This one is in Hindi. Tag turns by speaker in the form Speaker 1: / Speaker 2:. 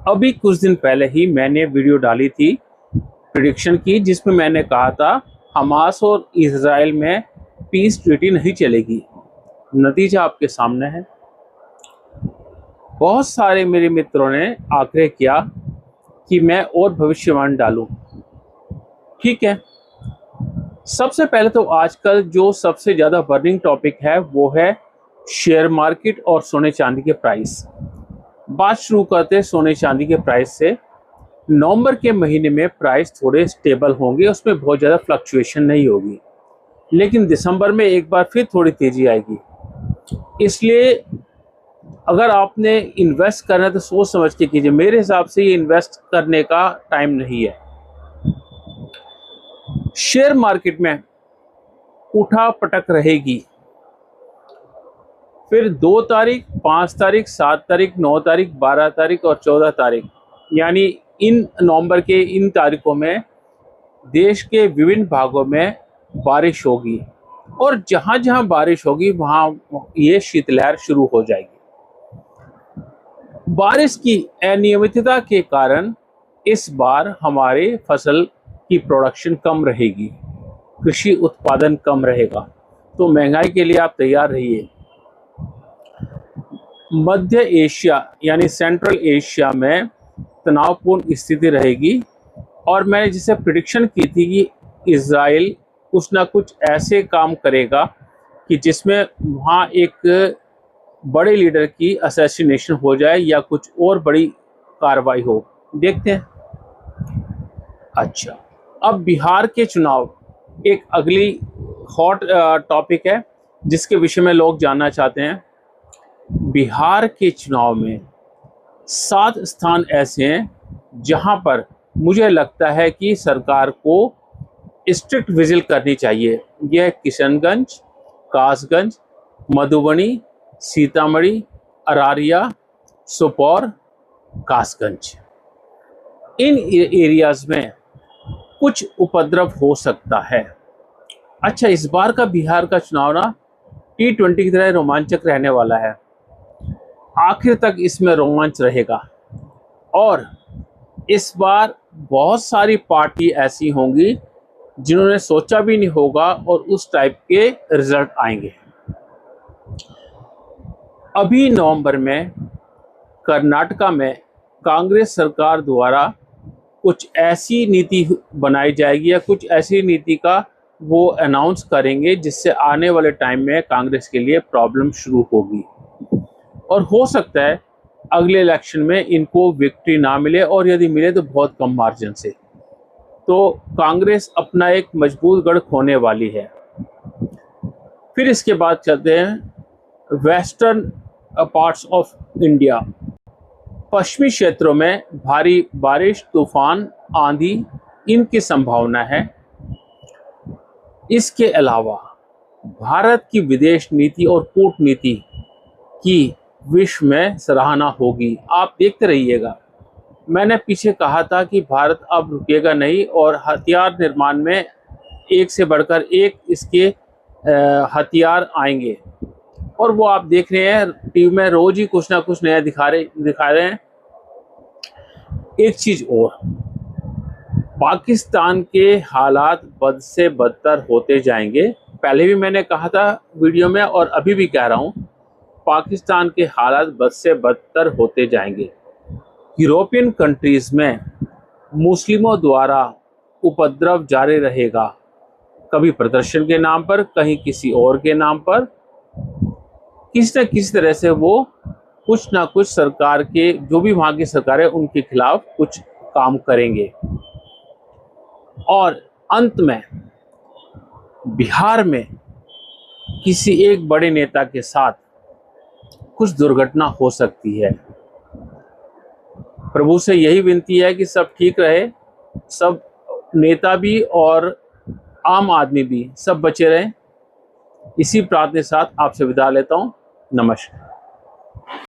Speaker 1: अभी कुछ दिन पहले ही मैंने वीडियो डाली थी प्रिडिक्शन की, जिसमें मैंने कहा था हमास और इजराइल में पीस ट्रीटी नहीं चलेगी। नतीजा आपके सामने है। बहुत सारे मेरे मित्रों ने आग्रह किया कि मैं और भविष्यवाणी डालूं। ठीक है, सबसे पहले तो आजकल जो सबसे ज़्यादा बर्निंग टॉपिक है वो है शेयर मार्केट और सोने चांदी के प्राइस। बात शुरू करते हैं सोने चांदी के प्राइस से। नवंबर के महीने में प्राइस थोड़े स्टेबल होंगे, उसमें बहुत ज़्यादा फ्लक्चुएशन नहीं होगी, लेकिन दिसंबर में एक बार फिर थोड़ी तेज़ी आएगी। इसलिए अगर आपने इन्वेस्ट करना है तो सोच समझ के कीजिए। मेरे हिसाब से ये इन्वेस्ट करने का टाइम नहीं है। शेयर मार्केट में उठा पटक रहेगी, फिर 2 तारीख, 5 तारीख, 7 तारीख, 9 तारीख, 12 तारीख और 14 तारीख, यानी इन नवंबर के इन तारीखों में देश के विभिन्न भागों में बारिश होगी, और जहाँ जहाँ बारिश होगी वहाँ ये शीतलहर शुरू हो जाएगी। बारिश की अनियमितता के कारण इस बार हमारे फसल की प्रोडक्शन कम रहेगी, कृषि उत्पादन कम रहेगा, तो महंगाई के लिए आप तैयार रहिए। मध्य एशिया यानी सेंट्रल एशिया में तनावपूर्ण स्थिति रहेगी, और मैंने जिसे प्रिडिक्शन की थी कि इजराइल कुछ ना कुछ ऐसे काम करेगा कि जिसमें वहाँ एक बड़े लीडर की असैसिनेशन हो जाए या कुछ और बड़ी कार्रवाई हो। देखते हैं। अच्छा, अब बिहार के चुनाव एक अगली हॉट टॉपिक है जिसके विषय में लोग जानना चाहते हैं। बिहार के चुनाव में 7 स्थान ऐसे हैं जहां पर मुझे लगता है कि सरकार को स्ट्रिक्ट विजिल करनी चाहिए। यह किशनगंज, कासगंज, मधुबनी, सीतामढ़ी, अरारिया, सुपौल, कासगंज। इन एरियाज में कुछ उपद्रव हो सकता है। अच्छा, इस बार का बिहार का चुनाव ना T20 की तरह रोमांचक रहने वाला है। आखिर तक इसमें रोमांच रहेगा, और इस बार बहुत सारी पार्टी ऐसी होंगी जिन्होंने सोचा भी नहीं होगा और उस टाइप के रिजल्ट आएंगे। अभी नवंबर में कर्नाटका में कांग्रेस सरकार द्वारा कुछ ऐसी नीति बनाई जाएगी या कुछ ऐसी नीति का वो अनाउंस करेंगे जिससे आने वाले टाइम में कांग्रेस के लिए प्रॉब्लम शुरू होगी, और हो सकता है अगले इलेक्शन में इनको विक्ट्री ना मिले, और यदि मिले तो बहुत कम मार्जिन से। तो कांग्रेस अपना एक मजबूत गढ़ खोने वाली है। फिर इसके बाद चलते हैं वेस्टर्न पार्ट्स ऑफ इंडिया। पश्चिमी क्षेत्रों में भारी बारिश, तूफान, आंधी इनकी संभावना है। इसके अलावा भारत की विदेश नीति और कूटनीति की विश्व में सराहना होगी। आप देखते रहिएगा। मैंने पीछे कहा था कि भारत अब रुकेगा नहीं, और हथियार निर्माण में एक से बढ़कर एक इसके हथियार आएंगे, और वो आप देख रहे हैं टीवी में रोज ही कुछ ना कुछ नया दिखा रहे हैं। एक चीज और, पाकिस्तान के हालात बद से बदतर होते जाएंगे। पहले भी मैंने कहा था वीडियो में, और अभी भी कह रहा हूँ, पाकिस्तान के हालात बद से बदतर होते जाएंगे। यूरोपियन कंट्रीज में मुस्लिमों द्वारा उपद्रव जारी रहेगा, कभी प्रदर्शन के नाम पर, कहीं किसी और के नाम पर। किसी न किसी तरह से वो कुछ ना कुछ सरकार के, जो भी वहाँ की सरकार है, उनके खिलाफ कुछ काम करेंगे। और अंत में बिहार में किसी एक बड़े नेता के साथ कुछ दुर्घटना हो सकती है। प्रभु से यही विनती है कि सब ठीक रहे, सब नेता भी और आम आदमी भी सब बचे रहें। इसी प्रार्थना के साथ आपसे विदा लेता हूँ। नमस्कार।